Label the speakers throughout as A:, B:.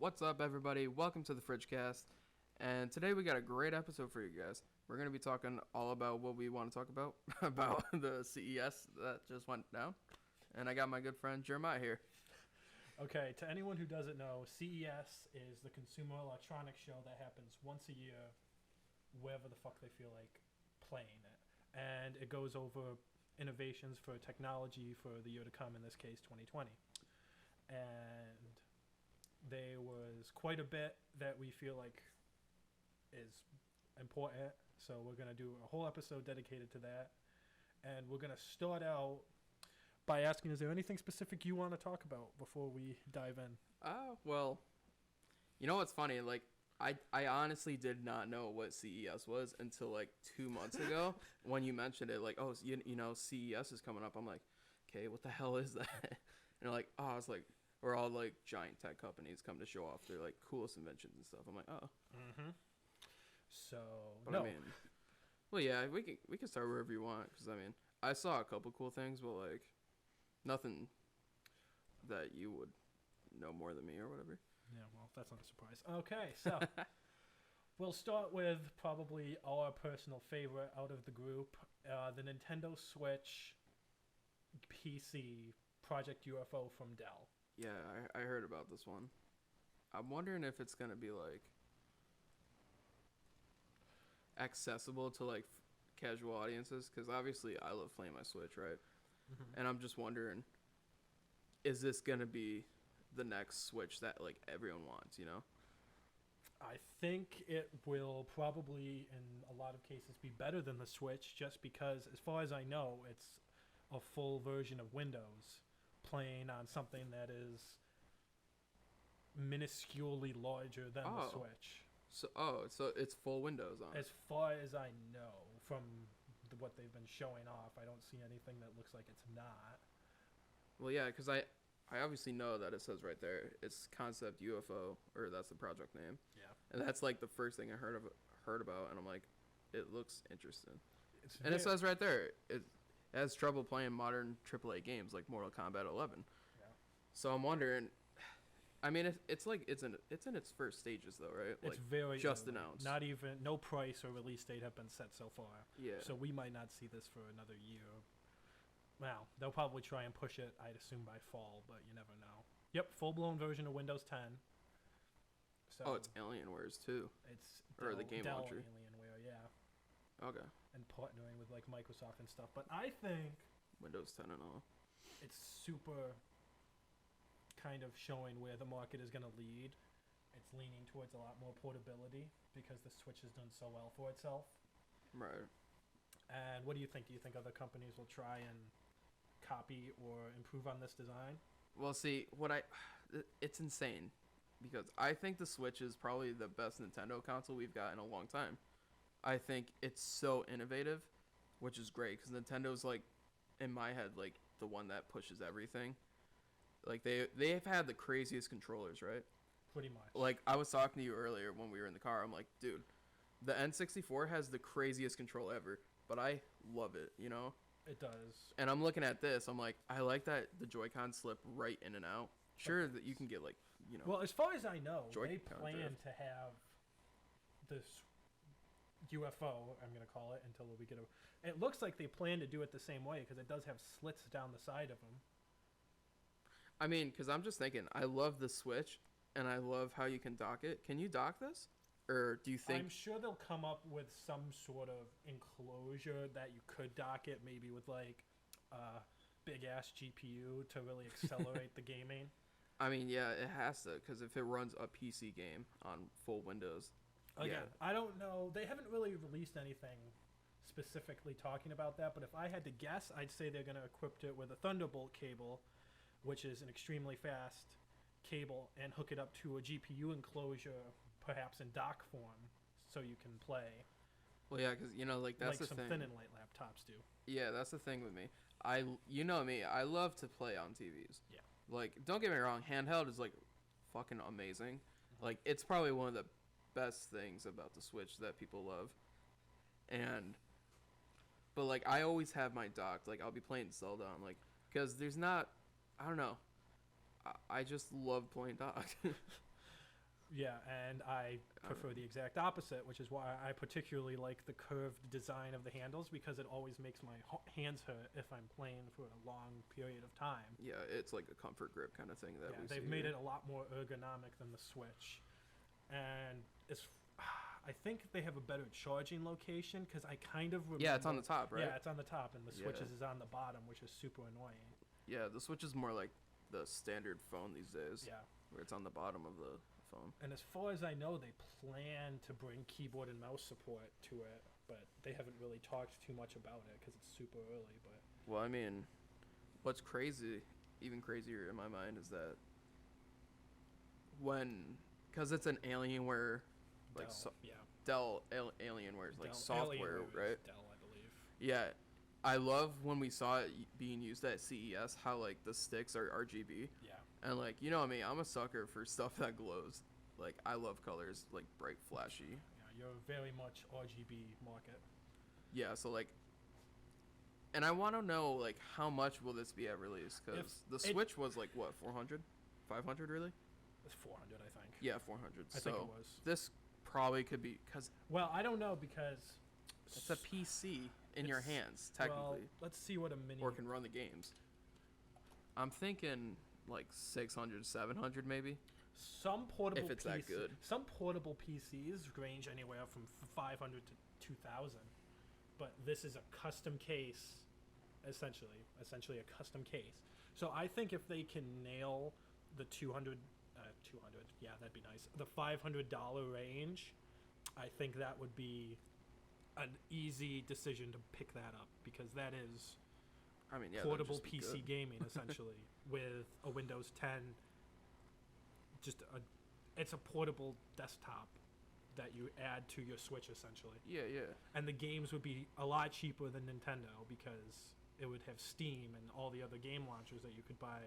A: What's up, everybody? Welcome to the FridgeCast. And today we got a great episode for you guys. We're going to be talking all about what we want to talk about, about the CES that just went down. And I got my good friend Jeremiah here.
B: Okay, to anyone who doesn't know, CES is the Consumer Electronics Show that happens once a year, wherever the fuck they feel like playing it. And it goes over innovations for technology for the year to come, in this case, 2020. And there was quite a bit that we feel like is important, so we're going to do a whole episode dedicated to that. And we're going to start out by asking, is there anything specific you want to talk about before we dive in?
A: Well, you know what's funny? Like, I honestly did not know what CES was until like 2 months ago when you mentioned it. Like, oh, you know, CES is coming up. I'm like, okay, what the hell is that? And they're like, oh, it's like, we're all like giant tech companies come to show off their like coolest inventions and stuff. I'm like, oh.
B: Mm-hmm. So,
A: But
B: no.
A: I mean, well, yeah, we can start wherever you want, because I mean, I saw a couple cool things, but like nothing that you would know more than me or whatever.
B: Yeah, well, that's not a surprise. Okay, so we'll start with probably our personal favorite out of the group, the Nintendo Switch PC Project UFO from Dell.
A: Yeah, I heard about this one. I'm wondering if it's gonna be like accessible to like casual audiences, because obviously I love playing my Switch, right?
B: Mm-hmm.
A: And I'm just wondering, is this gonna be the next Switch that like everyone wants, you know?
B: I think it will probably, in a lot of cases, be better than the Switch, just because, as far as I know, it's a full version of Windows playing on something that is minusculely larger than the Switch.
A: So it's full Windows on it.
B: As far as I know, from what they've been showing off, I don't see anything that looks like it's not.
A: Well, yeah, because I obviously know that it says right there, it's Concept UFO, or that's the project name.
B: Yeah.
A: And that's like the first thing I heard about, and I'm like, it looks interesting. And it says right there, it has trouble playing modern AAA games like Mortal Kombat 11.
B: Yeah.
A: So I'm wondering, I mean, it's like it's in its first stages though, right?
B: It's
A: like
B: very
A: just
B: early.
A: announced.
B: Not even, no price or release date have been set so far.
A: Yeah.
B: So we might not see this for another year. Well, they'll probably try and push it, I'd assume, by fall, but you never know. Yep, full-blown version of Windows 10. So
A: it's Alienware's too.
B: It's
A: or the game
B: Dell
A: launcher.
B: Alienware, yeah.
A: Okay.
B: And partnering with like Microsoft and stuff. But I think
A: Windows 10 and all.
B: it's super kind of showing where the market is going to lead. It's leaning towards a lot more portability because the Switch has done so well for itself.
A: Right.
B: And what do you think? Do you think other companies will try and copy or improve on this design?
A: Well, see, it's insane, because I think the Switch is probably the best Nintendo console we've got in a long time. I think it's so innovative, which is great, because Nintendo's like, in my head, like the one that pushes everything. Like they've had the craziest controllers, right?
B: Pretty much.
A: Like I was talking to you earlier when we were in the car. I'm like, dude, the N64 has the craziest control ever, but I love it, you know?
B: It does.
A: And I'm looking at this, I'm like, I like that the Joy-Con slip right in and out. Sure that you can get like, you know.
B: Well, as far as I know, they
A: Joy-Con
B: plan
A: drift.
B: to have this UFO, I'm going to call it, until we get a... It looks like they plan to do it the same way, because it does have slits down the side of them.
A: I mean, because I'm just thinking, I love the Switch, and I love how you can dock it. Can you dock this? Or do you think...
B: I'm sure they'll come up with some sort of enclosure that you could dock it, maybe with like a big-ass GPU to really accelerate the gaming.
A: I mean, yeah, it has to, because if it runs a PC game on full Windows...
B: Again,
A: yeah.
B: I don't know. They haven't really released anything specifically talking about that, but if I had to guess, I'd say they're going to equip it with a Thunderbolt cable, which is an extremely fast cable, and hook it up to a GPU enclosure, perhaps in dock form, so you can play.
A: Well, yeah, because, you know, like, that's
B: like
A: the
B: some
A: thing.
B: thin and light laptops do.
A: Yeah, that's the thing with me. You know me, I love to play on TVs.
B: Yeah.
A: Like, don't get me wrong, handheld is, like, fucking amazing. Mm-hmm. Like, it's probably one of the best things about the Switch that people love. But, like, I always have my docked. Like, I'll be playing Zelda on, like, because there's not, I don't know. I just love playing docked.
B: Yeah, and I prefer the exact opposite, which is why I particularly like the curved design of the handles, because it always makes my hands hurt if I'm playing for a long period of time.
A: Yeah, it's like a comfort grip kind of thing that we see.
B: They've made
A: here.
B: it a lot more ergonomic than the Switch, and it's. I think they have a better charging location, because I kind of remember.
A: Yeah, it's on the top, right?
B: Yeah, it's on the top, and the Switches
A: Yeah.
B: is on the bottom, which is super annoying.
A: Yeah, the Switch is more like the standard phone these days,
B: Yeah.
A: where it's on the bottom of the phone.
B: And as far as I know, they plan to bring keyboard and mouse support to it, but they haven't really talked too much about it because it's super early. But
A: Well, I mean, what's crazy, even crazier in my mind, is that because it's an Alienware, like
B: Dell, yeah,
A: Dell Alienware is like
B: Dell
A: software,
B: Alienware is
A: right?
B: Dell, I believe.
A: Yeah, I love when we saw it being used at CES, how like the sticks are RGB,
B: Yeah,
A: and like you know me, I'm a sucker for stuff that glows. Like I love colors, like bright, flashy.
B: yeah, you're very much RGB market.
A: Yeah, so like, and I want to know like how much will this be at release? Because the Switch was like what 400, 500 really?
B: It's 400, I think.
A: Yeah, 400.
B: I think it was.
A: This probably could be because
B: Well, I don't know because
A: it's a PC in your hands technically,
B: Well, let's see what a mini.
A: or can run the games. I'm thinking like 600, 700 maybe.
B: Some portable
A: If it's that good.
B: Some portable PCs range anywhere from 500 to 2,000, but this is a custom case, essentially a custom case. So I think if they can nail the 200, yeah, that'd be nice. The $500 range, I think that would be an easy decision to pick that up, because that is
A: I mean, yeah,
B: portable
A: that'd just be
B: PC
A: good.
B: gaming essentially with a Windows 10. It's a portable desktop that you add to your Switch essentially,
A: Yeah, yeah.
B: and the games would be a lot cheaper than Nintendo, because it would have Steam and all the other game launchers that you could buy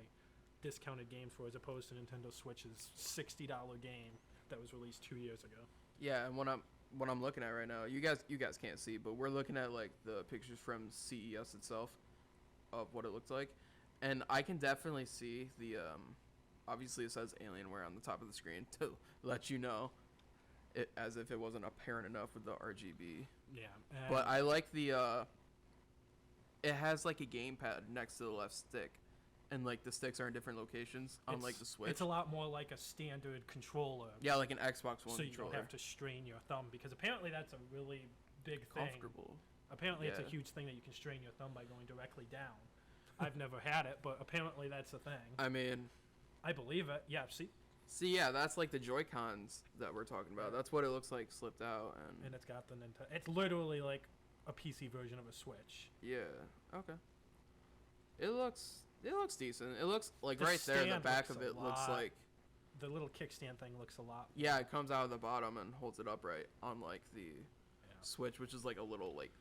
B: discounted games for, as opposed to Nintendo Switch's $60 game that was released 2 years ago.
A: Yeah, and what I'm looking at right now, you guys can't see, but we're looking at like the pictures from CES itself of what it looked like, and I can definitely see the obviously it says Alienware on the top of the screen to let you know it, as if it wasn't apparent enough with the RGB.
B: Yeah,
A: But I like the it has like a gamepad next to the left stick, and like the sticks are in different locations, unlike the Switch.
B: It's a lot more like a standard controller.
A: Yeah, like an Xbox One
B: so you
A: controller.
B: don't have to strain your thumb, because apparently that's a really big thing.
A: Comfortable.
B: Apparently it's a
A: Yeah.
B: huge thing that you can strain your thumb by going directly down. I've never had it, but apparently that's a thing.
A: I mean,
B: I believe it. Yeah, see,
A: yeah, that's like the Joy-Cons that we're talking about. That's what it looks like slipped out, and
B: and it's got the Nintendo. It's literally like a PC version of a Switch.
A: yeah, okay. It looks decent. It looks like
B: The
A: right there, the
B: stand
A: back
B: looks
A: of
B: a
A: it looks
B: lot-
A: like,
B: The little kickstand thing looks a lot.
A: yeah, it comes out of the bottom and holds it upright, unlike the
B: Yeah.
A: Switch, which is like a little like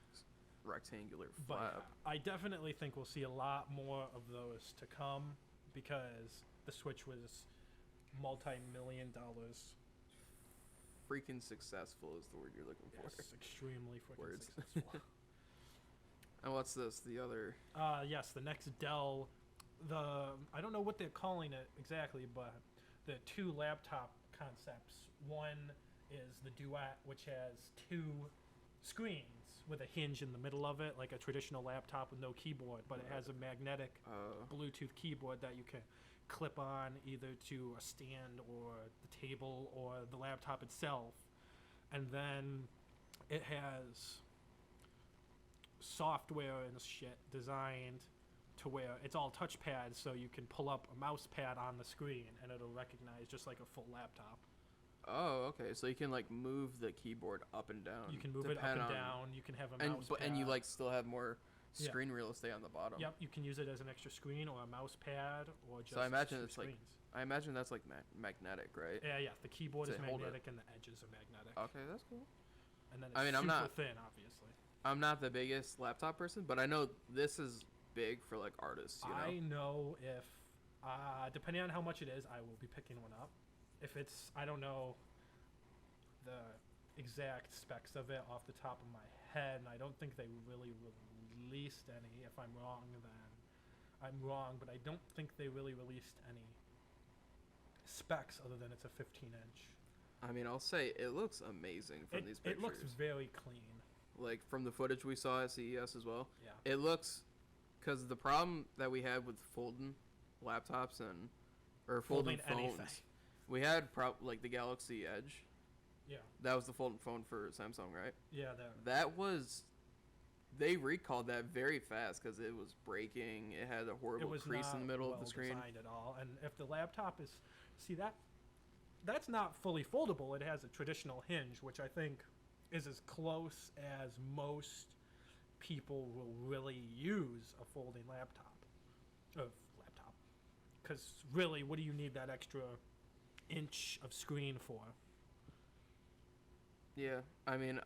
A: rectangular
B: But
A: flap.
B: I definitely think we'll see a lot more of those to come, because the Switch was multi-million dollars.
A: Freaking successful is the word you're looking for.
B: Yes, extremely freaking
A: Words.
B: successful.
A: And what's this? The other.
B: Yes, the next Dell, I don't know what they're calling it exactly, but the two laptop concepts. One is the Duet, which has two screens with a hinge in the middle of it, like a traditional laptop with no keyboard, but it has a magnetic Bluetooth keyboard that you can clip on either to a stand or the table or the laptop itself. And then it has software and shit designed to where it's all touchpad, so you can pull up a mouse pad on the screen and it'll recognize just like a full laptop.
A: Oh, okay. So you can like move the keyboard up and down.
B: You can move it up and down. You can have a mouse pad.
A: And you like still have more
B: Yeah.
A: screen real estate on the bottom.
B: Yep, you can use it as an extra screen or a mouse pad or just
A: So I imagine
B: two
A: it's like
B: screens.
A: I imagine that's like magnetic, right?
B: Yeah, the keyboard is
A: to hold it.
B: magnetic and the edges are magnetic.
A: Okay, that's cool.
B: And then it's
A: I mean, I'm
B: super
A: not-
B: thin, obviously.
A: I'm not the biggest laptop person, but I know this is big for like artists. You know.
B: I know if, depending on how much it is, I will be picking one up. If it's, I don't know the exact specs of it off the top of my head, and I don't think they really released any. If I'm wrong, then I'm wrong, but I don't think they really released any specs other than it's a 15-inch.
A: I mean, I'll say it looks amazing from these pictures.
B: It looks very clean.
A: Like from the footage we saw at CES as well.
B: Yeah.
A: It looks, because the problem that we had with folding laptops or folding phones,
B: anything.
A: we had like the Galaxy Edge.
B: Yeah.
A: That was the folding phone for Samsung, right?
B: Yeah.
A: That was. They recalled that very fast because it was breaking. It had a horrible crease in the middle of the screen.
B: It was not well designed at all. And if the laptop is, that's not fully foldable. It has a traditional hinge, which I think is as close as most people will really use a folding laptop. Because really, what do you need that extra inch of screen for?
A: Yeah, I mean,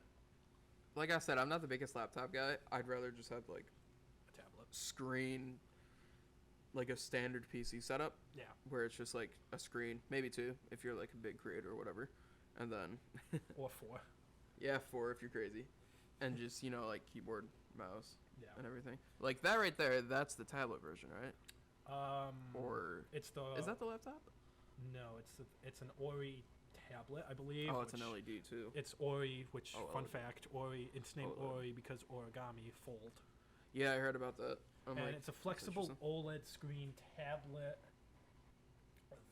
A: like I said, I'm not the biggest laptop guy. I'd rather just have like
B: A tablet.
A: screen, like a standard PC setup.
B: Yeah.
A: Where it's just like a screen, maybe two if you're like a big creator or whatever, and then
B: Or 4.
A: yeah, 4 if you're crazy, and just like keyboard, mouse,
B: Yeah.
A: and everything. Like that right there, that's the tablet version, right? Or
B: it's the.
A: is that the laptop?
B: No, it's an Ori tablet, I believe.
A: Oh, it's an LED too.
B: It's Ori, which fun
A: LED.
B: fact, Ori. It's named
A: OLED.
B: Ori because origami fold.
A: Yeah, I heard about that.
B: And it's a flexible OLED screen tablet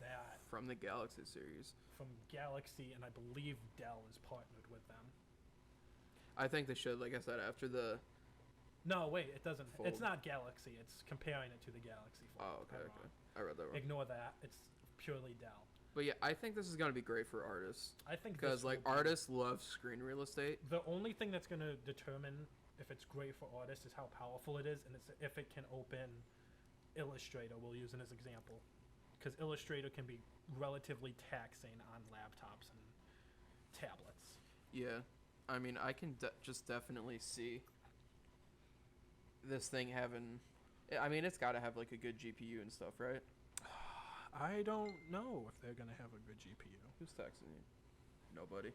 B: that
A: from the Galaxy series.
B: from Galaxy, and I believe Dell is partnered with them.
A: I think they should, like I said, after the.
B: No, wait, it doesn't.
A: Fold.
B: It's not Galaxy. It's comparing it to the Galaxy Fold.
A: Oh, okay,
B: I'm
A: okay.
B: wrong.
A: I read that wrong.
B: Ignore that. It's purely Dell.
A: But yeah, I think this is gonna be great for artists
B: I think
A: because
B: this
A: like
B: will be-
A: artists love screen real estate.
B: The only thing that's going to determine if it's great for artists is how powerful it is, and it's if it can open Illustrator. We'll use it as example, because Illustrator can be relatively taxing on laptops and tablets.
A: Yeah, I mean, I can just definitely see this thing having. I mean, it's got to have like a good GPU and stuff, right?
B: I don't know if they're going to have a good GPU.
A: Who's texting you? Nobody.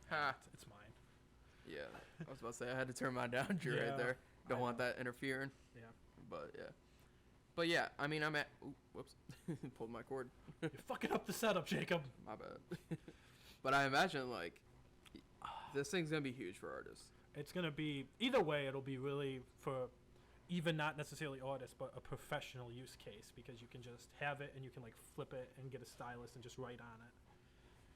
A: Ha.
B: It's mine.
A: Yeah, I was about to say I had to turn mine down. You're right
B: Yeah,
A: there. Don't
B: I
A: want
B: know.
A: that interfering.
B: Yeah.
A: But yeah, I mean, I'm at. Ooh, whoops, pulled my cord.
B: You're fucking up the setup, Jacob.
A: My bad. But I imagine like this thing's gonna be huge for artists.
B: It's going to be, either way, it'll be really for even not necessarily artists, but a professional use case, because you can just have it and you can like flip it and get a stylus and just write on it.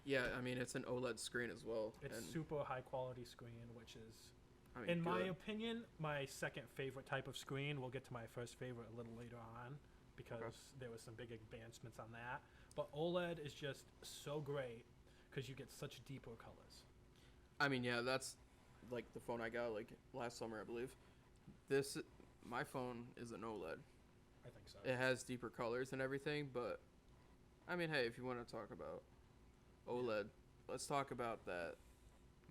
A: Yeah, I mean it's an OLED screen as well.
B: It's
A: and,
B: super high quality screen, which is,
A: I mean,
B: in my
A: good.
B: opinion, my second favorite type of screen. We'll get to my first favorite a little later on, because there was some big advancements on that. But OLED is just so great because you get such deeper colors.
A: I mean, yeah, that's like the phone I got like last summer, I believe. My phone is an OLED.
B: I think so.
A: It has deeper colors and everything, but I mean, hey, if you want to talk about OLED, let's talk about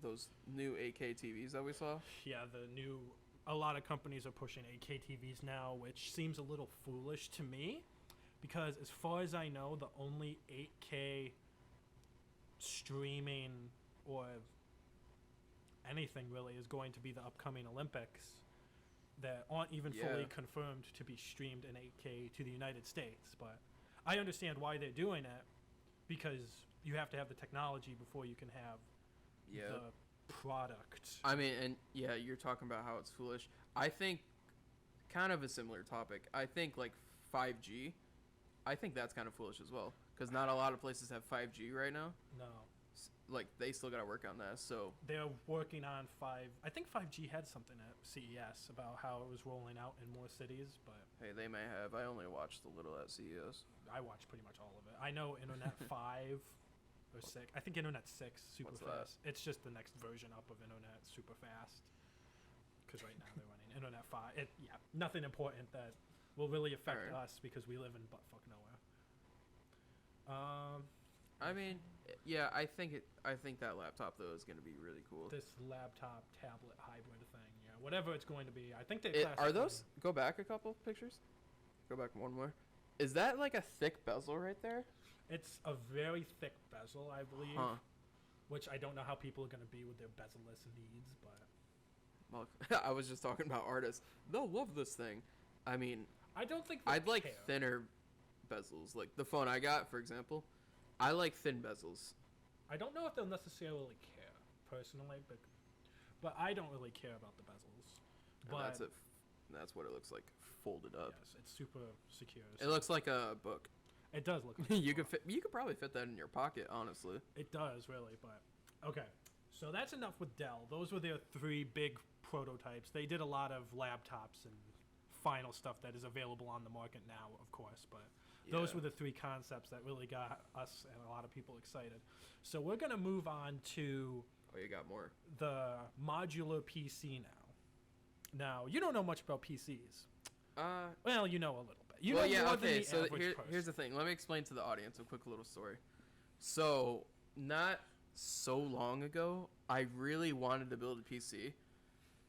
A: those new 8K TVs that we saw.
B: Yeah, a lot of companies are pushing 8K TVs now, which seems a little foolish to me, because as far as I know, the only 8K streaming or anything really is going to be the upcoming Olympics that aren't even fully confirmed to be streamed in 8K to the United States. But I understand why they're doing it, because you have to have the technology before you can have the product.
A: I mean, and yeah, you're talking about how it's foolish. I think kind of a similar topic. I think like 5G, I think that's kind of foolish as well, because not a lot of places have 5G right now.
B: No.
A: Like they still got to work on that. So
B: they're working on I think 5G had something at CES about how it was rolling out in more cities, but
A: hey, they may have. I only watched a little at CES.
B: I watched pretty much all of it. I know Internet 5 or 6. I think Internet 6 super
A: What's
B: fast. It's just the next version up of Internet super fast. Because right now they're running Internet 5. Nothing important that will really affect us, because we live in buttfuck nowhere.
A: I mean, yeah, I think that laptop though is going to be really cool.
B: This laptop tablet hybrid thing, yeah, whatever it's going to be. I think
A: Are those? Go back a couple pictures. Go back one more. Is that like a thick bezel right there?
B: It's a very thick bezel, I believe.
A: Huh.
B: Which I don't know how people are going to be with their bezel-less needs, but
A: Well, I was just talking about artists. They'll love this thing. I mean,
B: I don't think
A: I'd like
B: care.
A: thinner bezels. Like the phone I got, for example, I like thin bezels.
B: I don't know if they'll necessarily care personally, but I don't really care about the bezels.
A: And
B: But
A: that's it. That's what it looks like folded up.
B: yes, it's super secure.
A: It looks like a book.
B: It does look like
A: You could probably fit that in your pocket, honestly.
B: It does, really, but okay. So that's enough with Dell. Those were their 3 big prototypes. They did a lot of laptops and final stuff that is available on the market now, of course, but those were the 3 concepts that really got us and a lot of people excited. So we're going to move on to
A: Oh, you got more.
B: the modular PC now. Now, you don't know much about PCs. Well, you know a little bit. You know more than the
A: so
B: average person.
A: here's the thing. Let me explain to the audience a quick little story. So, not so long ago, I really wanted to build a PC.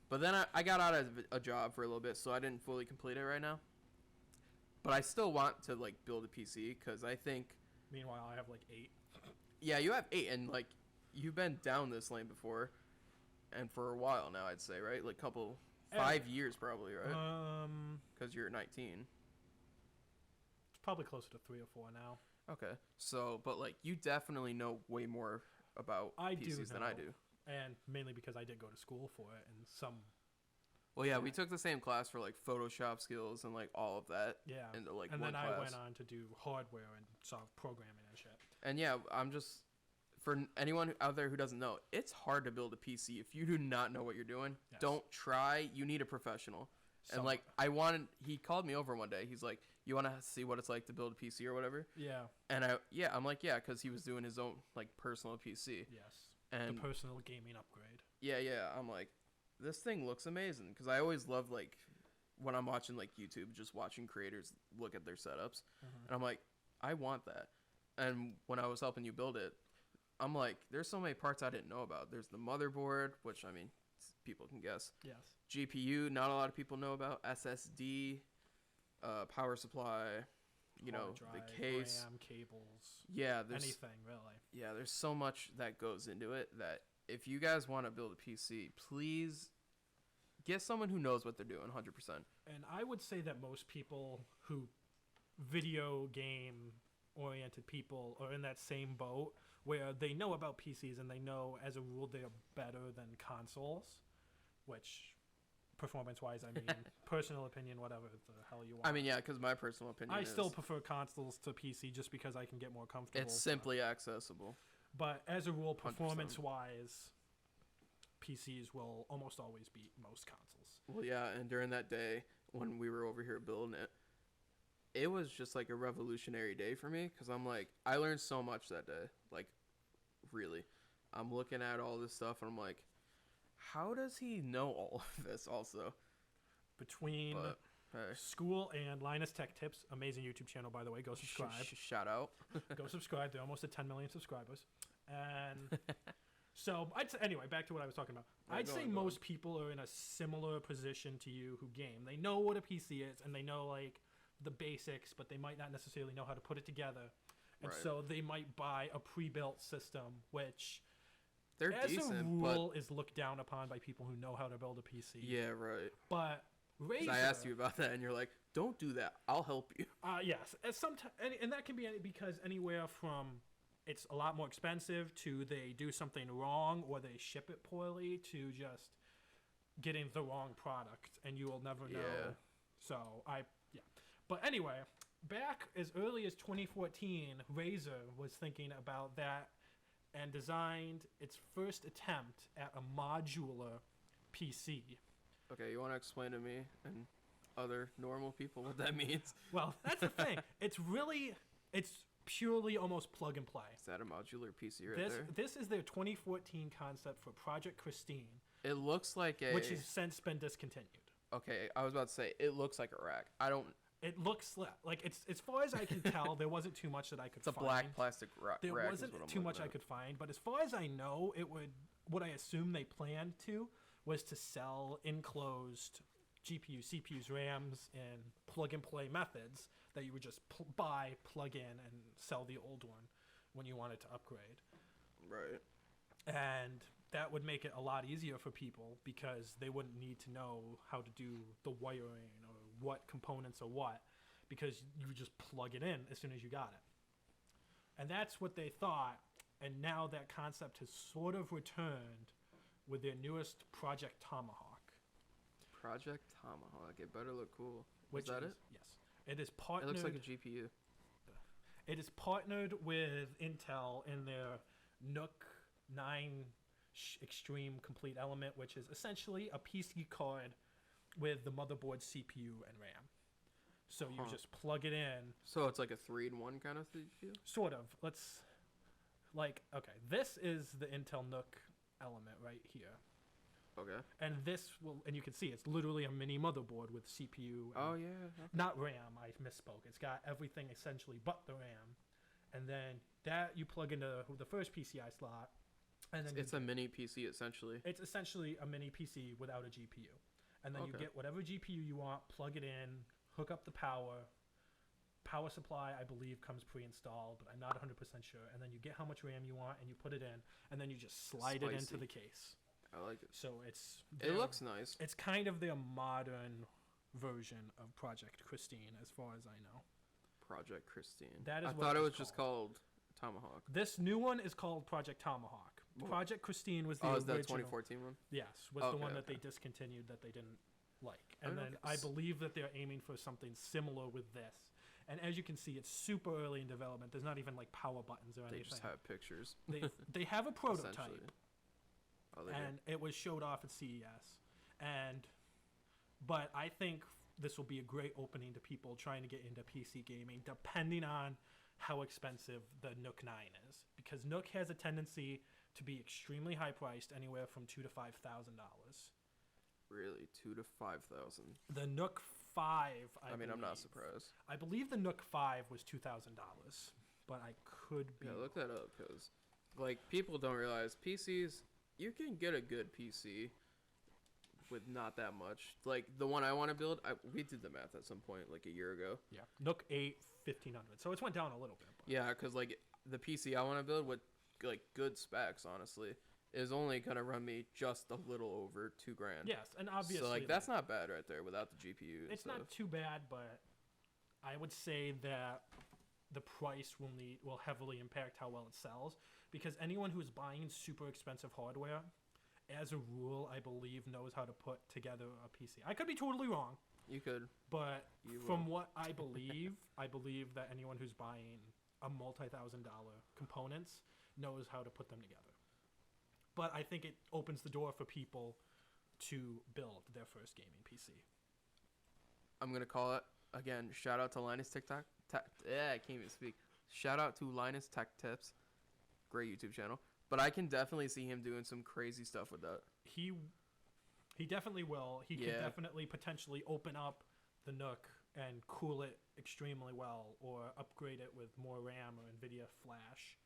A: But then I got out of a job for a little bit, so I didn't fully complete it right now. But I still want to, like, build a PC, because I think...
B: Meanwhile, I have, like, 8.
A: Yeah, you have 8, and, like, you've been down this lane before. And for a while now, I'd say, right? Like, 5 years, probably, right? Because you're 19.
B: It's probably closer to 3 or 4 now.
A: Okay. So, but, like, you definitely know way more about PCs than I do.
B: And mainly because I did go to school for it and some...
A: Well, yeah, we took the same class for, like, Photoshop skills and, like, all of that.
B: Yeah.
A: Into, like,
B: and
A: one
B: then
A: class.
B: I went on to do hardware and sort of programming and shit.
A: And, yeah, I'm just... For anyone out there who doesn't know, it's hard to build a PC. If you do not know what you're doing, don't try. You need a professional. And, like, he called me over one day. He's like, you want to see what it's like to build a PC or whatever?
B: Yeah.
A: And I'm like, yeah, because he was doing his own, like, personal PC.
B: Yes.
A: And
B: the personal gaming upgrade.
A: Yeah. I'm like, this thing looks amazing. Because I always love, like, when I'm watching, like, YouTube, just watching creators look at their setups. And I'm like, I want that. And when I was helping you build it, I'm like, there's so many parts I didn't know about. There's the motherboard, which, I mean, people can guess.
B: Yes.
A: GPU, not a lot of people know about. SSD, power supply, you know,
B: drive,
A: the case.
B: RAM, cables.
A: Yeah.
B: Anything, really.
A: Yeah, there's so much that goes into it that if you guys want to build a PC, please get someone who knows what they're doing 100%.
B: And I would say that most people who video game oriented people are in that same boat where they know about PCs and they know as a rule they're better than consoles, which performance wise, I mean, personal opinion, whatever the hell you want.
A: I mean, yeah, because my personal opinion
B: I still prefer consoles to PC just because I can get more comfortable.
A: It's simply accessible.
B: But as a rule, performance wise, PCs will almost always beat most consoles.
A: Well, yeah, and during that day when we were over here building it, it was just like a revolutionary day for me because I'm like, I learned so much that day. Like, really. I'm looking at all this stuff and I'm like, how does he know all of this also?
B: Between school and Linus Tech Tips, amazing YouTube channel, by the way. Go subscribe.
A: Shout out.
B: Go subscribe. They're almost at 10 million subscribers. And so, anyway, back to what I was talking about. I'd say most people are in a similar position to you who game. They know what a PC is and they know, like, the basics, but they might not necessarily know how to put it together. And so they might buy a pre-built system, which
A: they're
B: as
A: decent,
B: a rule is looked down upon by people who know how to build a PC.
A: Yeah, right.
B: But Razer,
A: I asked you about that, and you're like, "Don't do that. I'll help you."
B: Yes, and that can be because anywhere from it's a lot more expensive to they do something wrong or they ship it poorly to just getting the wrong product, and you will never know.
A: Yeah.
B: So But anyway, back as early as 2014, Razer was thinking about that and designed its first attempt at a modular PC.
A: Okay, you want to explain to me and other normal people what that means?
B: Well, that's the thing. It's purely almost plug and play.
A: Is that a modular PC right there?
B: This is their 2014 concept for Project Christine.
A: It looks like
B: which has since been discontinued.
A: Okay, I was about to say, it looks like a rack.
B: It looks like it's as far as I can tell, there wasn't too much that I could find.
A: It's a black plastic rack.
B: There wasn't too much I could find, but as far as I know, what I assume they planned to was to sell enclosed GPUs, CPUs, RAMs, and plug and play methods that you would just buy, plug in, and sell the old one when you wanted to upgrade.
A: Right.
B: And that would make it a lot easier for people because they wouldn't need to know how to do the wiring or what components are what, because you would just plug it in as soon as you got it. And that's what they thought And now that concept has sort of returned with their newest Project Tomahawk.
A: Project Tomahawk. It better look cool.
B: Which
A: is that it?
B: Yes. It is partnered.
A: It looks like a GPU.
B: It is partnered with Intel in their Nook 9 Extreme Complete Element, which is essentially a PC card with the motherboard, CPU, and RAM. So you just plug it in.
A: So it's like a 3-in-1 kind of CPU?
B: Sort of. Okay, this is the Intel Nook element right here.
A: Okay.
B: And and you can see it's literally a mini motherboard with CPU.
A: Oh, yeah. Okay.
B: Not RAM, I misspoke. It's got everything essentially but the RAM. And then that you plug into the first PCI slot. And then
A: it's a mini PC, essentially.
B: It's essentially a mini PC without a GPU. And then you get whatever GPU you want, plug it in, hook up the power. Power supply, I believe, comes pre-installed, but I'm not 100% sure. And then you get how much RAM you want, and you put it in, and then you just slide it into the case.
A: I like it.
B: So
A: it looks nice.
B: It's kind of their modern version of Project Christine, as far as I know.
A: Project Christine.
B: That is
A: I thought it was just called Tomahawk.
B: This new one is called Project Tomahawk. Project Christine was the
A: original.
B: Oh,
A: is that 2014 one?
B: Yes, was the one that they discontinued that they didn't like. And then I believe that they're aiming for something similar with this. And as you can see, it's super early in development. There's not even like power buttons or anything.
A: They just have pictures.
B: They have a prototype.
A: Oh,
B: and it was showed off at CES. But I think this will be a great opening to people trying to get into PC gaming, depending on how expensive the Nook 9 is. Because Nook has a tendency to be extremely high priced, anywhere from $2,000 to $5,000.
A: Really, $2,000 to $5,000.
B: The Nook 5.
A: I'm not surprised.
B: I believe the Nook 5 was $2,000, but I could be.
A: Yeah, look that up, because people don't realize PCs. You can get a good PC with not that much. Like the one I want to build, we did the math at some point like a year ago.
B: Yeah, Nook 8 1500. So it's went down a little bit. But.
A: Yeah, because the PC I want to build with good specs, honestly, is only gonna run me just a little over $2,000.
B: Yes, and obviously,
A: so that's not bad right there without the GPU.
B: It's not too bad, but I would say that the price will heavily impact how well it sells, because anyone who's buying super expensive hardware, as a rule, I believe knows how to put together a PC. I could be totally wrong.
A: You could,
B: but from what I believe, I believe that anyone who's buying a multi-$1,000 components knows how to put them together. But I think it opens the door for people to build their first gaming PC.
A: I'm going to call it, again, shout out to Linus TikTok. I can't even speak. Shout out to Linus Tech Tips. Great YouTube channel. But I can definitely see him doing some crazy stuff with that.
B: He definitely will. He can definitely potentially open up the Nook and cool it extremely well, or upgrade it with more RAM or NVIDIA flash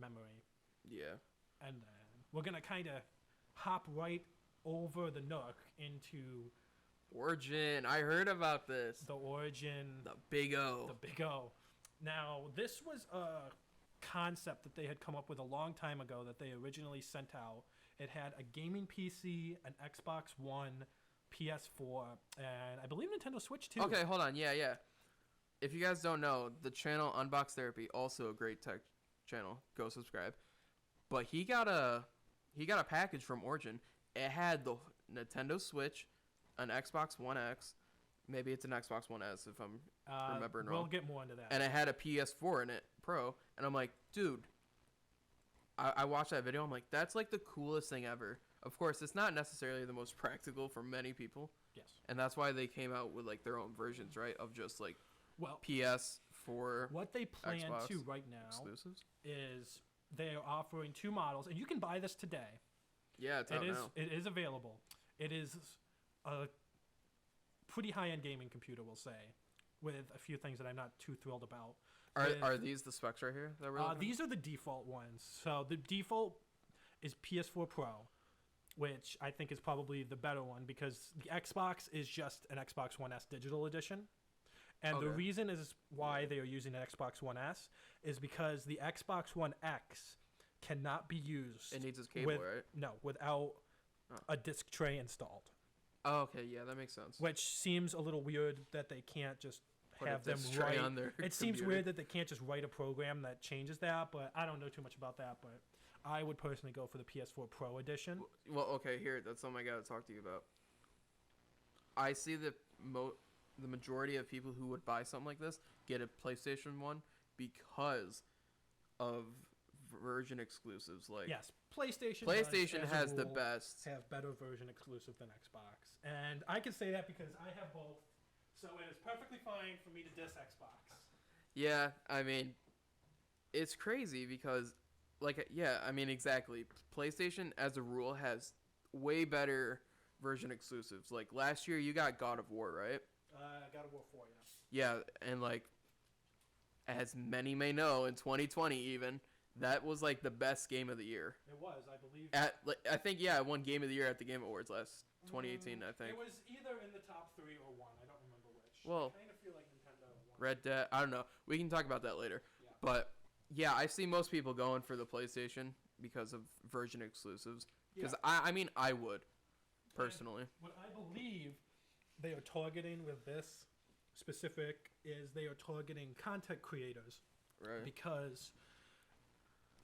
B: memory.
A: Yeah.
B: And then we're going to kind of hop right over the Nook into
A: Origin. I heard about this.
B: The Origin.
A: The Big O.
B: The Big O. Now, this was a concept that they had come up with a long time ago that they originally sent out. It had a gaming PC, an Xbox One, PS4, and I believe Nintendo Switch too.
A: Okay, hold on. Yeah. If you guys don't know, the channel Unbox Therapy, also a great tech channel. Go subscribe. But he got a package from Origin. It had the Nintendo Switch, an Xbox One X, maybe it's an Xbox One S if I'm remembering wrong.
B: We'll get more into that.
A: And it had a PS4 in it, Pro, and I'm like, dude. I watched that video. I'm like, that's like the coolest thing ever. Of course, it's not necessarily the most practical for many people.
B: Yes.
A: And that's why they came out with like their own versions, right? Of just like PS4.
B: What they plan
A: Xbox
B: to right now
A: exclusives
B: is they're offering two models, and you can buy this today.
A: Yeah, it's out now.
B: It is available. It is a pretty high-end gaming computer, we'll say, with a few things that I'm not too thrilled about.
A: Are these the specs right here that we're looking at?
B: These are the default ones. So the default is PS4 Pro, which I think is probably the better one, because the Xbox is just an Xbox One S digital edition. And the reason is why they are using an Xbox One S is because the Xbox One X cannot be used.
A: It needs its cable, right?
B: No, without a disc tray installed.
A: Oh, okay. Yeah, that makes sense.
B: Which seems a little weird that they can't just
A: Put
B: have
A: a
B: them
A: disk tray
B: write.
A: on their
B: It seems
A: computer.
B: weird that they can't just write a program that changes that, but I don't know too much about that. But I would personally go for the PS4 Pro edition.
A: Well, okay, here, that's something I gotta talk to you about. I see the majority of people who would buy something like this get a PlayStation 1 because of version exclusives. Like,
B: Yes, PlayStation does,
A: has
B: as a
A: the
B: rule,
A: best.
B: have better version exclusive than Xbox, and I can say that because I have both, so it is perfectly fine for me to diss Xbox.
A: Yeah, I mean, it's crazy because, like, yeah, I mean, exactly. PlayStation, as a rule, has way better version exclusives. Like, last year, you got God of War, right?
B: God of War 4, yeah.
A: Yeah, and, like, as many may know, in 2020 even, that was, like, the best game of the year.
B: It was, I believe.
A: I think, yeah, it won Game of the Year at the Game Awards last 2018, I think.
B: It was either in the top 3 or 1. I don't remember which.
A: Well,
B: I kind of feel like Nintendo won.
A: Red Dead, I don't know. We can talk about that later.
B: Yeah.
A: But, yeah, I see most people going for the PlayStation because of version exclusives. Because,
B: Yeah.
A: I mean, I would, personally.
B: And what I believe they are targeting with this specific is they are targeting content creators.
A: Right.
B: Because,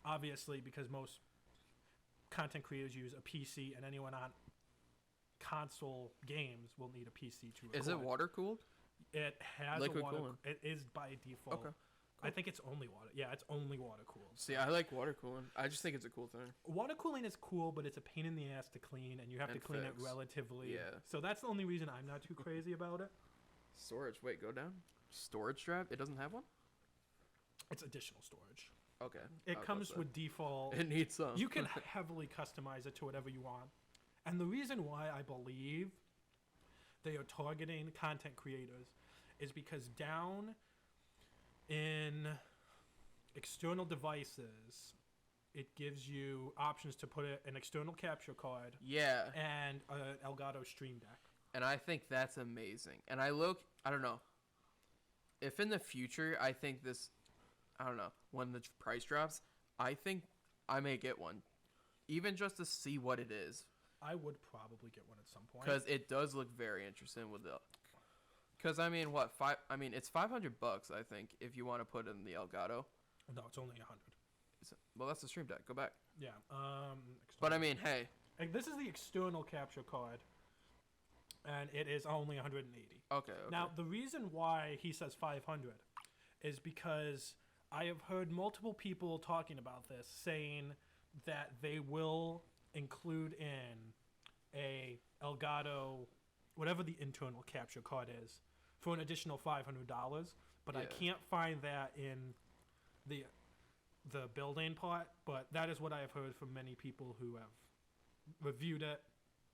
B: obviously, because most content creators use a PC, and anyone on console games will need a PC to record.
A: Is it water cooled?
B: It has
A: Liquid
B: a water.
A: cooling.
B: It is by default.
A: Okay.
B: I think it's only water. Yeah, it's only water cooled.
A: See, I like water cooling. I just think it's a cool thing.
B: Water cooling is cool, but it's a pain in the ass to clean, and you have
A: And
B: to clean
A: fix.
B: it relatively.
A: Yeah.
B: So that's the only reason I'm not too crazy about it.
A: Storage. Wait, go down. Storage drive? It doesn't have one?
B: It's additional storage.
A: Okay.
B: It comes with default.
A: It needs some.
B: You can heavily customize it to whatever you want. And the reason why I believe they are targeting content creators is because down in external devices, it gives you options to put an external capture card
A: Yeah.
B: and an Elgato Stream Deck.
A: And I think that's amazing. And I don't know. If in the future, I think this, I don't know, when the price drops, I think I may get one. Even just to see what it is.
B: I would probably get one at some point.
A: Because it does look very interesting with the... Because, I mean, it's $500, I think, if you want to put in the Elgato.
B: No, it's only 100.
A: Well, that's the Stream Deck. Go back.
B: Yeah.
A: But, I mean, hey.
B: And this is the external capture card, and it is only 180.
A: Okay.
B: Now, the reason why he says 500 is because I have heard multiple people talking about this, saying that they will include in a Elgato, whatever the internal capture card is, for an additional $500. But I
A: Yeah.
B: can't find that in the built-in part. But that is what I have heard from many people who have reviewed it,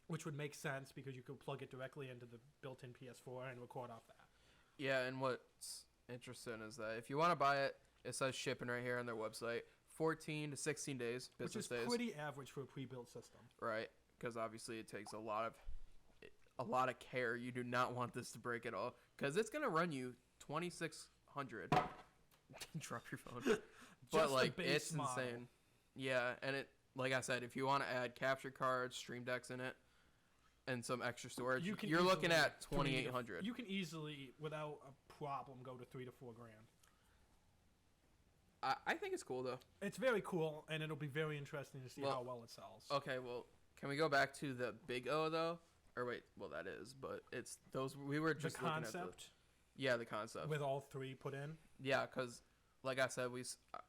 B: which would make sense because you could plug it directly into the built-in PS4 and record off that.
A: Yeah, and what's interesting is that if you want to buy it, it says shipping right here on their website. 14 to 16 days, business days.
B: Which is pretty average for a pre-built system.
A: Right, because obviously it takes a lot of care. You do not want this to break at all, because it's gonna run you 2,600. Drop your phone. But like, it's
B: model.
A: insane. Yeah, and it, like I said, if you want to add capture cards, Stream Decks in it, and some extra storage, you're looking at 2,800.
B: You can easily, without a problem, go to $3,000 to $4,000.
A: I think it's cool though.
B: It's very cool, and it'll be very interesting to see how well it sells.
A: Okay, well, can we go back to the Big O though? Or wait, well that is, but it's those we were just
B: the
A: looking
B: concept
A: at yeah, the concept
B: with all three put in.
A: Yeah, because like I said,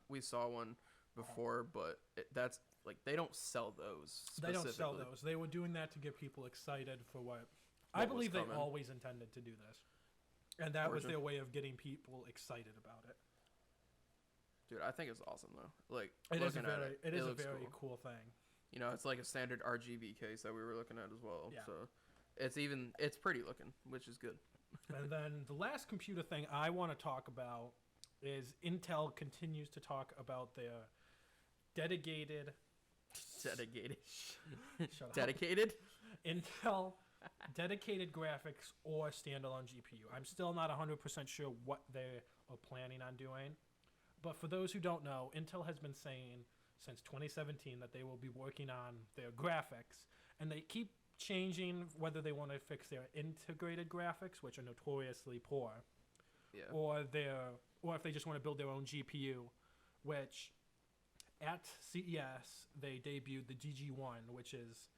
A: we saw one before, but that's like they don't sell those.
B: They don't sell those. They were doing that to get people excited for what I
A: was
B: believe they
A: coming.
B: always intended to do this, and that was their way of getting people excited about it.
A: Dude, I think it's awesome though. Like
B: it is a
A: looks
B: very cool thing.
A: You know, it's like a standard RGB case that we were looking at as well.
B: Yeah.
A: So it's pretty looking, which is good.
B: And then the last computer thing I want to talk about is Intel continues to talk about their dedicated. Shut up.
A: Dedicated?
B: Intel dedicated graphics or standalone GPU. I'm still not 100% sure what they are planning on doing. But for those who don't know, Intel has been saying since 2017 that they will be working on their graphics. And they keep changing whether they want to fix their integrated graphics, which are notoriously poor,
A: Yeah.
B: or if they just want to build their own GPU, which at CES they debuted the GG1, which is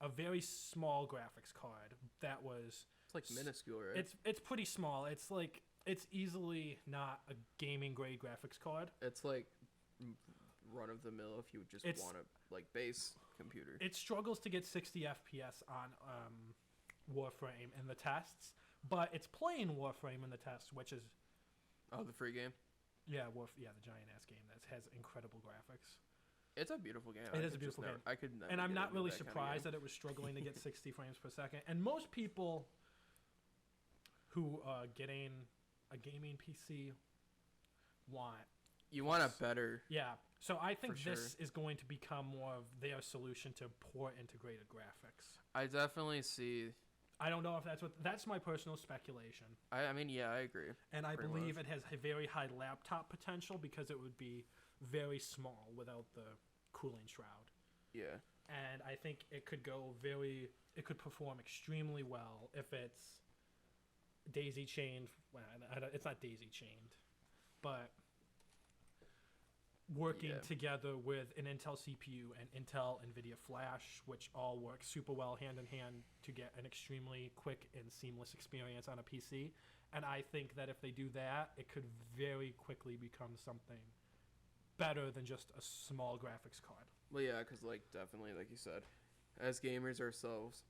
B: a very small graphics card that was
A: It's like minuscule, right?
B: it's pretty small. It's like it's easily not a gaming grade graphics card.
A: It's like run of the mill if you just want a like base computer.
B: It struggles to get 60 FPS on Warframe in the tests, but it's playing Warframe in the tests, which is
A: the free game.
B: the giant ass game that has incredible graphics.
A: It's a beautiful game.
B: It is a beautiful game.
A: I could never
B: and I'm
A: get
B: not
A: into
B: really
A: that kind of
B: surprised
A: game.
B: that it was struggling to get 60 frames per second. And most people who are getting a gaming PC want
A: You want a better.
B: Yeah. So I think
A: For
B: this is going to become more of their solution to port integrated graphics.
A: I definitely see.
B: I don't know if that's my personal speculation.
A: I mean, yeah, I agree.
B: And I
A: Pretty
B: believe
A: much.
B: it has a very high laptop potential because it would be very small without the cooling shroud.
A: Yeah.
B: And I think it could it could perform extremely well if it's daisy chained. Well, it's not daisy chained, but working together with an Intel CPU and Intel NVIDIA Flash, which all work super well hand in hand to get an extremely quick and seamless experience on a PC. And I think that if they do that, it could very quickly become something better than just a small graphics card.
A: Well, yeah, because like definitely, like you said, as gamers ourselves,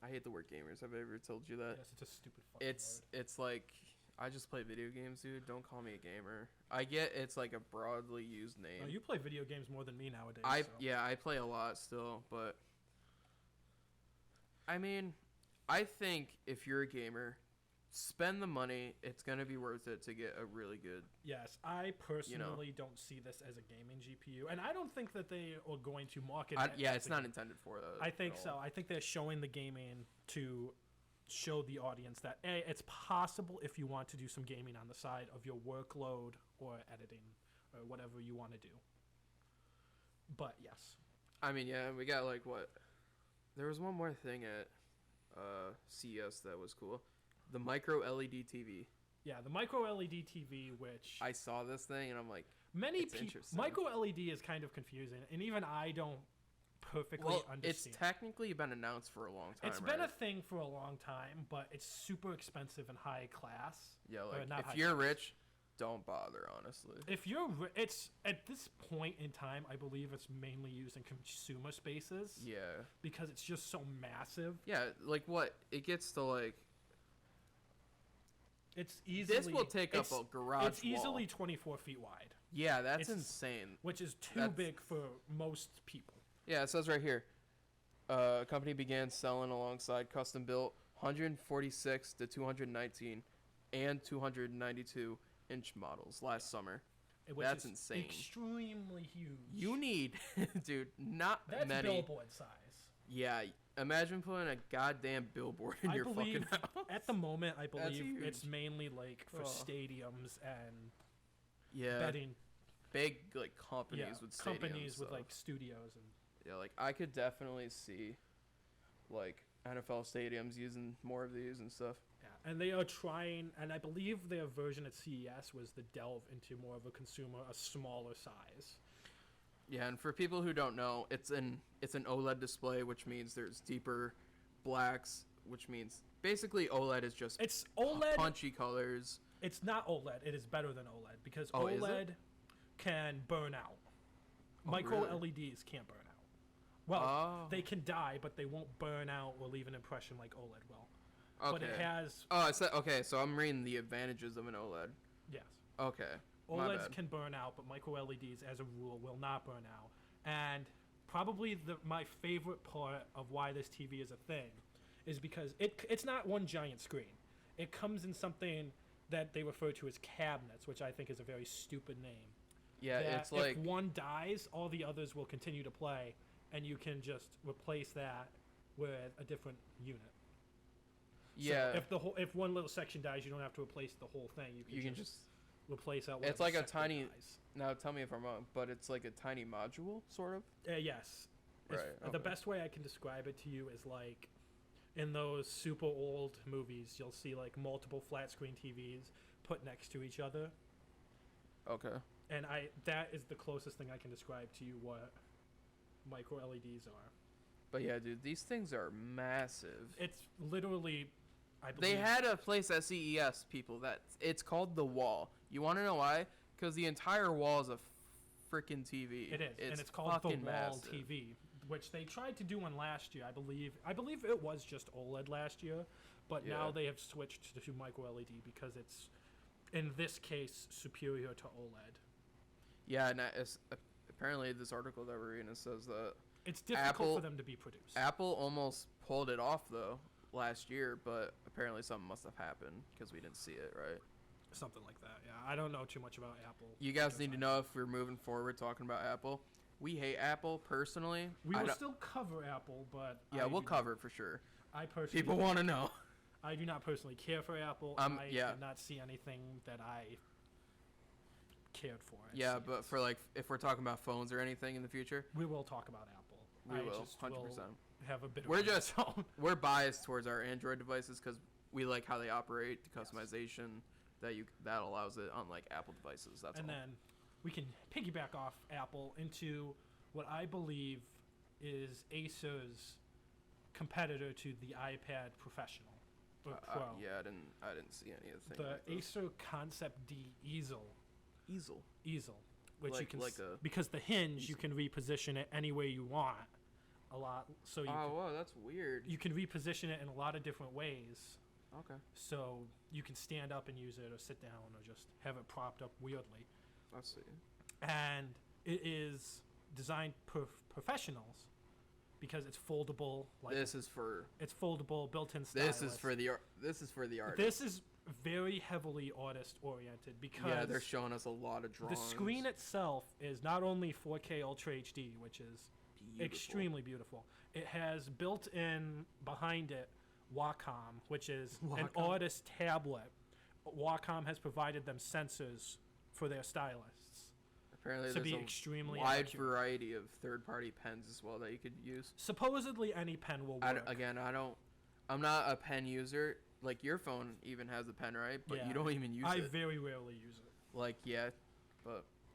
A: I hate the word gamers. Have I ever told you that?
B: Yes, it's a stupid fucking word.
A: It's like I just play video games, dude. Don't call me a gamer. I get it's like a broadly used name.
B: Oh, you play video games more than me nowadays.
A: I play a lot still, but I mean, I think if you're a gamer, spend the money. It's gonna be worth it to get a really good.
B: Yes, I personally don't see this as a gaming GPU, and I don't think that they are going to market it.
A: Yeah, it's not intended for that.
B: I think so. I think they're showing the gaming to show the audience that it's possible if you want to do some gaming on the side of your workload or editing or whatever you want to do. But yes,
A: I mean, yeah, we got like what? There was one more thing at CES that was cool. The micro LED TV.
B: yeah, the micro LED TV, which
A: I saw this thing and I'm like,
B: many
A: it's
B: people
A: interesting.
B: micro LED is kind of confusing, and even I don't perfectly understand.
A: It's technically been announced for a long time.
B: It's been a thing for a long time, but it's super expensive and high class.
A: Yeah,
B: Or
A: like
B: not
A: if
B: high
A: you're
B: class.
A: rich, don't bother, honestly.
B: If you're, it's at this point in time, I believe it's mainly used in consumer spaces
A: Yeah.
B: because it's just so massive.
A: Yeah, like what? It gets to like
B: It's easily
A: this will take up a garage
B: It's easily
A: wall.
B: 24 feet wide,
A: Yeah, that's
B: it's-
A: insane.
B: which is too
A: That's-
B: big for most people.
A: Yeah, it says right here. Company began selling alongside custom built 146 to 219 and 292 inch models last summer.
B: Which
A: That's
B: is
A: insane.
B: Extremely huge.
A: You need, dude, not
B: That's
A: many.
B: billboard size.
A: Yeah, imagine putting a goddamn billboard in
B: I
A: your
B: believe
A: fucking house.
B: at the moment, I
A: That's
B: believe it's
A: huge.
B: mainly like for
A: Oh.
B: stadiums and
A: Yeah,
B: betting.
A: big like companies
B: Yeah,
A: with stadiums
B: companies with
A: stuff.
B: like studios and.
A: Yeah, like I could definitely see like NFL stadiums using more of these and stuff.
B: Yeah, and they are trying, and I believe their version at CES was the delve into more of a consumer, a smaller size.
A: Yeah, and for people who don't know, it's an OLED display, which means there's deeper blacks, which means basically OLED is just
B: It's OLED.
A: punchy colors.
B: It's not OLED. It is better than OLED because
A: Oh, is it?
B: OLED can burn out.
A: Oh,
B: Micro
A: really?
B: LEDs can't burn out. Well,
A: Oh.
B: they can die, but they won't burn out or leave an impression like OLED will. But it
A: Okay.
B: has
A: Oh, it's okay. So I'm reading the advantages of an OLED.
B: yes.
A: Okay. My
B: OLEDs
A: bad.
B: can burn out, but micro LEDs, as a rule, will not burn out. And probably my favorite part of why this TV is a thing is because it's not one giant screen. It comes in something that they refer to as cabinets, which I think is a very stupid name.
A: Yeah,
B: That
A: it's like
B: if one dies, all the others will continue to play, and you can just replace that with a different unit.
A: yeah.
B: So if one little section dies, you don't have to replace the whole thing.
A: you can just
B: replace that.
A: It's
B: whatever
A: like a
B: sector
A: tiny-
B: dies.
A: now tell me if I'm wrong, but it's like a tiny module, sort of.
B: Yes.
A: Right.
B: The
A: okay.
B: best way I can describe it to you is like in those super old movies, you'll see like multiple flat screen TVs put next to each other.
A: Okay.
B: And that is the closest thing I can describe to you what micro LEDs are.
A: But yeah, dude, these things are massive.
B: It's literally, I believe.
A: They had a place at CES, people, that it's called the Wall. You want to know why? Because the entire wall is a freaking TV.
B: It is, and it's called the Wall
A: massive.
B: TV, which they tried to do one last year, I believe. I believe it was just OLED last year, but now they have switched to micro LED because it's, in this case, superior to OLED.
A: Yeah, and apparently this article that we're reading says that
B: it's difficult for them to be produced.
A: Apple almost pulled it off, though, last year, but apparently something must have happened because we didn't see it, right?
B: Something like that, yeah. I don't know too much about Apple.
A: You guys need to know if we're moving forward talking about Apple. We hate Apple, personally.
B: We will still cover Apple, but...
A: Yeah, we'll cover it for sure.
B: I personally...
A: People want to know.
B: I do not personally care for Apple. I did not see anything that I cared for.
A: Yeah, but for, like, if we're talking about phones or anything in the future...
B: We will talk about Apple.
A: We will, 100%.
B: Have a bit of
A: we're biased towards our Android devices because we like how they operate, the customization that allows it on like Apple devices. That's
B: and
A: all.
B: Then we can piggyback off Apple into what I believe is Acer's competitor to the iPad Professional or Pro.
A: Yeah, I didn't see anything.
B: The Acer Concept D easel, which
A: like,
B: you can
A: like
B: because the hinge you can reposition it any way you want. A lot, so you.
A: Oh, wow, that's weird.
B: You can reposition it in a lot of different ways.
A: Okay.
B: So you can stand up and use it, or sit down, or just have it propped up weirdly.
A: I see.
B: And it is designed for professionals because it's foldable. It's foldable, built-in stylus.
A: This is for the artist.
B: This is very heavily artist oriented because
A: they're showing us a lot of drawings.
B: The screen itself is not only 4K Ultra HD, which is extremely beautiful. It has built in behind it Wacom, which is an artist tablet. Wacom has provided them sensors for their stylists.
A: Apparently,
B: to be
A: there's
B: extremely
A: a wide
B: accurate.
A: variety of third-party pens as well that you could use.
B: Supposedly, any pen will work.
A: I'm not a pen user. Like your phone even has a pen, right? But you don't even use it.
B: I very rarely use it.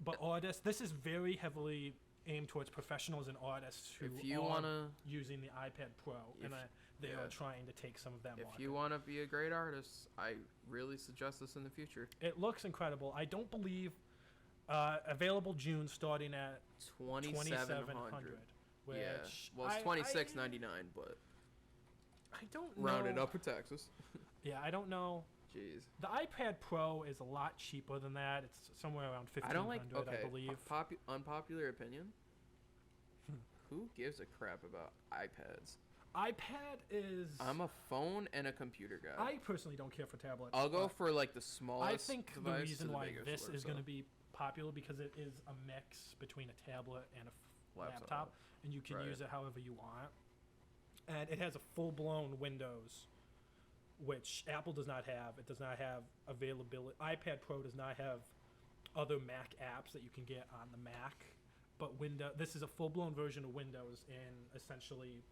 B: But artists, this is very heavily aimed towards professionals and artists who are using the iPad Pro, and they are trying to take some of that market.
A: If you want to be a great artist, I really suggest this in the future.
B: It looks incredible. I don't believe available June starting at $2,700. Which
A: well, it's $26.99, but
B: I don't know.
A: Rounded up for taxes.
B: Yeah, I don't know.
A: Jeez.
B: The iPad Pro is a lot cheaper than that. It's somewhere around $1,500, I believe.
A: Unpopular opinion. Who gives a crap about iPads?
B: iPad is...
A: I'm a phone and a computer guy.
B: I personally don't care for tablets.
A: I'll go for like the smallest.
B: I think the reason why this is going to be popular because it is a mix between a tablet and a laptop, and you can use it however you want. And it has a full-blown Windows, which Apple does not have. It does not have availability. iPad Pro does not have other Mac apps that you can get on the Mac. But this is a full-blown version of Windows in essentially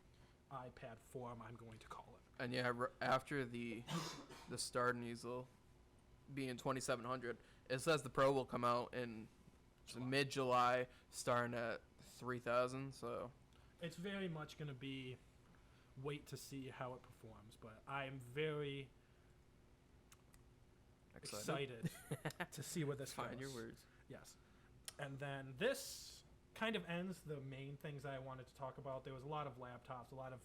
B: iPad form, I'm going to call it.
A: And after the Stardom easel being $2,700, it says the Pro will come out in mid-July, starting at $3,000. So
B: it's very much going to be wait to see how it performs, but I'm very excited to see what this
A: Find
B: goes.
A: your words.
B: Yes. And then this kind of ends the main things I wanted to talk about. There was a lot of laptops, a lot of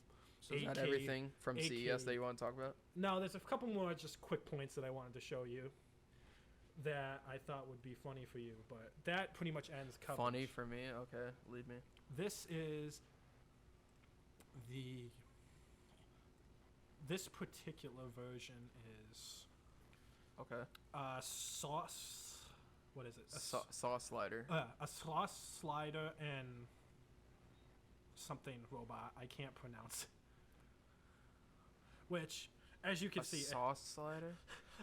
A: So is that everything from CES that you want to talk about?
B: No, there's a couple more just quick points that I wanted to show you that I thought would be funny for you, but that pretty much ends coverage.
A: Funny for me? Okay, lead me.
B: This is this particular version is sauce. What is it?
A: Sauce slider.
B: A sauce slider and something robot. I can't pronounce. Which, as you can see,
A: sauce slider.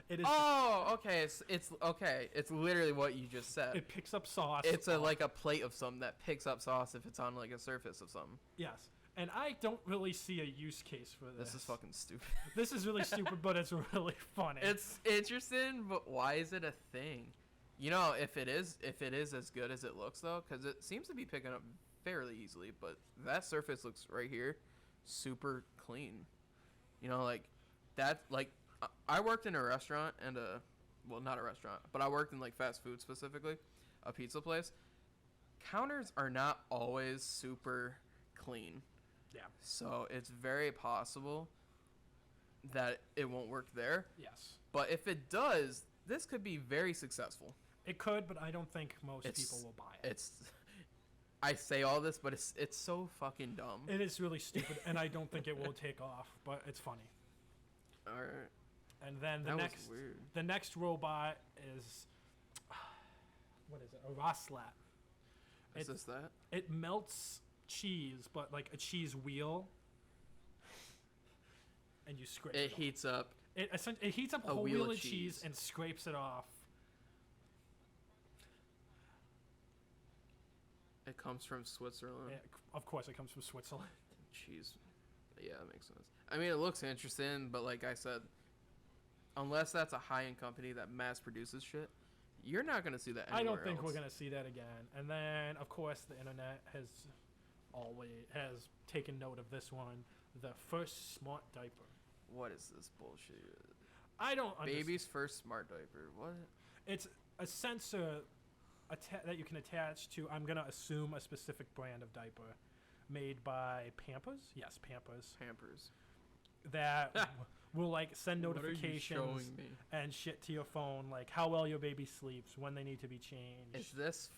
B: It is.
A: Oh, okay. It's okay. It's literally what you just said.
B: It picks up sauce.
A: It's like a plate of something that picks up sauce if it's on like a surface of something.
B: Yes, And I don't really see a use case for this.
A: This is fucking stupid.
B: This is really stupid, but it's really funny.
A: It's interesting, but why is it a thing? You know, if it is as good as it looks though, because it seems to be picking up fairly easily. But that surface looks right here, super clean. You know, like that. Like I worked in a restaurant and well, not a restaurant, but I worked in like fast food specifically, a pizza place. Counters are not always super clean.
B: Yeah.
A: So it's very possible that it won't work there.
B: Yes.
A: But if it does, this could be very successful.
B: It could, but I don't think most people will buy it.
A: I say all this, but it's so fucking dumb.
B: It is really stupid, and I don't think it will take off, but it's funny.
A: All right.
B: And then the next robot is what is it? A Roslat.
A: Is this that?
B: It melts cheese, but like a cheese wheel, and you scrape.
A: It heats up.
B: It heats up a whole wheel of cheese and scrapes it off.
A: It comes from Switzerland.
B: Yeah, of course, it comes from Switzerland.
A: Cheese. Yeah, that makes sense. I mean, it looks interesting, but like I said, unless that's a high-end company that mass produces shit, you're not going to see that anywhere
B: I don't think
A: else.
B: we're going to see that again. And then, of course, the internet has taken note of this one. The first smart diaper.
A: What is this bullshit?
B: I don't understand.
A: Baby's first smart diaper. What?
B: It's a sensor that you can attach to, I'm going to assume, a specific brand of diaper made by Pampers. Yes, Pampers. That will like send notifications and shit to your phone, like how well your baby sleeps, when they need to be changed.
A: Is this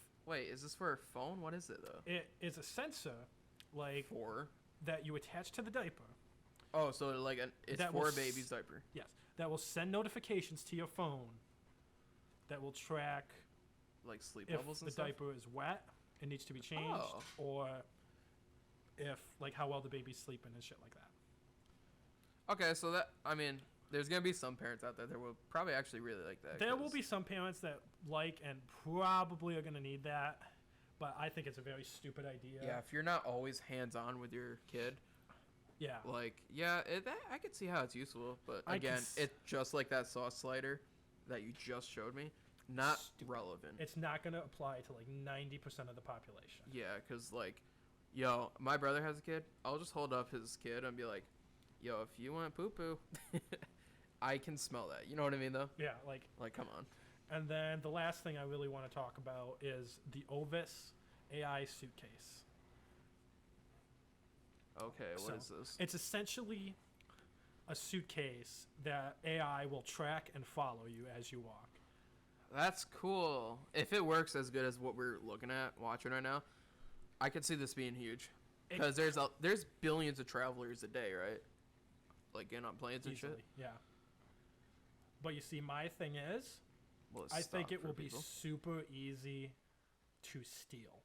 A: for a phone? What is it though?
B: It is a sensor, like that you attach to the diaper.
A: Oh, so like it's for a baby's diaper.
B: Yes, that will send notifications to your phone. That will track
A: like sleep
B: if
A: levels and
B: the
A: stuff.
B: diaper is wet and needs to be changed, or if like how well the baby's sleeping and shit like that.
A: Okay, so that, I mean, there's gonna be some parents out there that will probably actually really like that.
B: There will be some parents that like and probably are gonna need that, but I think it's a very stupid idea.
A: Yeah, if you're not always hands-on with your kid.
B: Yeah.
A: Like, yeah, I could see how it's useful, but again, it's just like that sauce slider that you just showed me. Not relevant.
B: It's not going to apply to like 90% of the population.
A: Yeah, because like, yo, my brother has a kid. I'll just hold up his kid and be like, yo, if you want poo-poo, I can smell that. You know what I mean, though?
B: Yeah, like,
A: come on.
B: And then the last thing I really want to talk about is the Ovis AI suitcase.
A: Okay, what is this?
B: It's essentially a suitcase that AI will track and follow you as you walk.
A: That's cool. If it works as good as what we're watching right now, I could see this being huge. Because there's billions of travelers a day, right? Like getting on planes and shit.
B: Yeah. But you see, my thing is, I think it will be super easy to steal.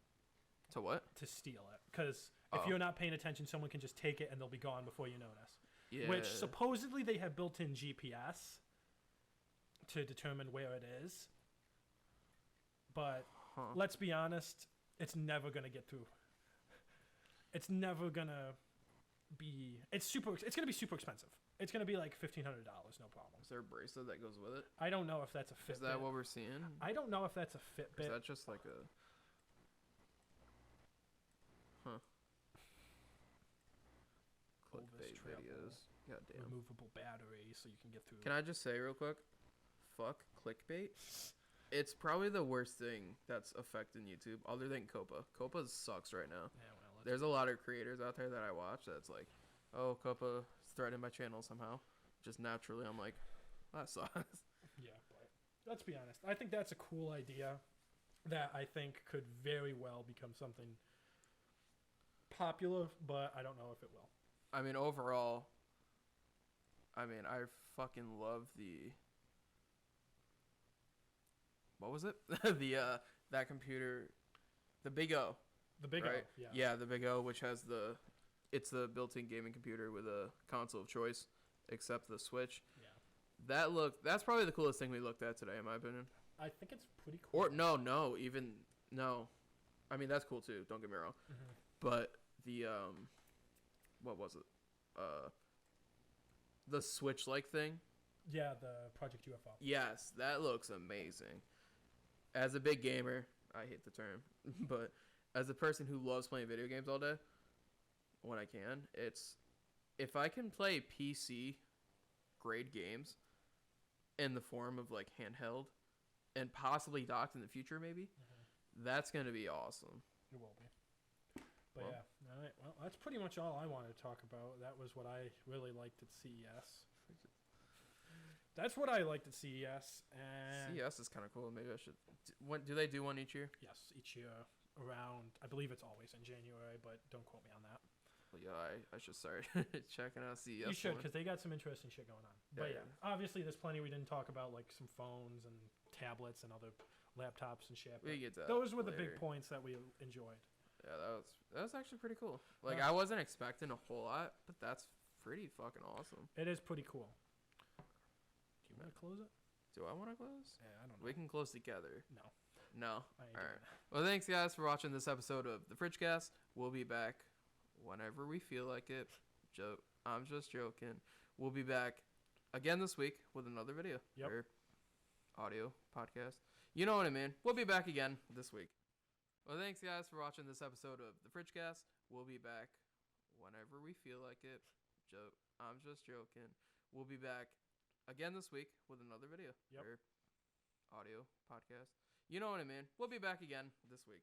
A: To what?
B: To steal it. Because if you're not paying attention, someone can just take it and they'll be gone before you notice.
A: Yeah.
B: Which supposedly they have built-in GPS to determine where it is. But let's be honest, it's never going to get through. It's never going to be... It's going to be super expensive. It's going to be like $1,500, no problem.
A: Is there a bracelet that goes with it?
B: I don't know if that's a Fitbit.
A: Is that what we're seeing?
B: I don't know if that's a Fitbit.
A: Is that just like a... Clickbait videos. Goddamn.
B: Removable battery so you can get through.
A: Can I just say real quick? Fuck clickbait. It's probably the worst thing that's affecting YouTube other than Copa. Copa sucks right now.
B: Yeah, well,
A: there's a lot of creators out there that I watch that's like, oh, Copa is threatening my channel somehow. Just naturally, I'm like, that sucks.
B: Yeah, but let's be honest. I think that's a cool idea that I think could very well become something popular, but I don't know if it will.
A: I mean, overall, I fucking love the... What was it? That computer, the Big O.
B: The Big
A: right?
B: O, yeah.
A: Yeah, the Big O, which has it's the built-in gaming computer with a console of choice, except the Switch.
B: Yeah.
A: That's probably the coolest thing we looked at today, in my opinion.
B: I think it's pretty cool.
A: Or no. I mean, that's cool too. Don't get me wrong.
B: Mm-hmm.
A: But the what was it? The Switch-like thing.
B: Yeah, the Project UFO.
A: Yes, that looks amazing. As a big gamer, I hate the term, but as a person who loves playing video games all day, when I can, if I can play PC grade games in the form of like handheld and possibly docked in the future, maybe that's gonna be awesome.
B: It will be. But yeah, all right. Well, that's pretty much all I wanted to talk about. That was what I really liked at CES. That's what I liked at CES. And
A: CES is kind of cool. Maybe I should. Do they do one each year?
B: yes, each year around. I believe it's always in January, but don't quote me on that.
A: Well, yeah, I should start checking out CES.
B: You should, because they got some interesting shit going on.
A: Yeah,
B: But yeah, obviously there's plenty we didn't talk about, like some phones and tablets and other laptops and shit.
A: We get that.
B: Those were the
A: later.
B: big points that we enjoyed.
A: Yeah, that was actually pretty cool. Like I wasn't expecting a whole lot, but that's pretty fucking awesome.
B: It is pretty cool. Do you want to close it?
A: Do I want to close?
B: Yeah, I don't know.
A: We can close together.
B: No.
A: No.
B: I ain't
A: All
B: doing
A: right.
B: that.
A: Well, thanks guys for watching this episode of the FridgeCast. We'll be back whenever we feel like it. I'm just joking. We'll be back again this week with another video.
B: Yep.
A: Or audio podcast. You know what I mean. We'll be back again this week. Well, thanks guys for watching this episode of the FridgeCast. We'll be back whenever we feel like it. I'm just joking. We'll be back again this week with another video.
B: Yep.
A: Or audio podcast. You know what I mean. We'll be back again this week.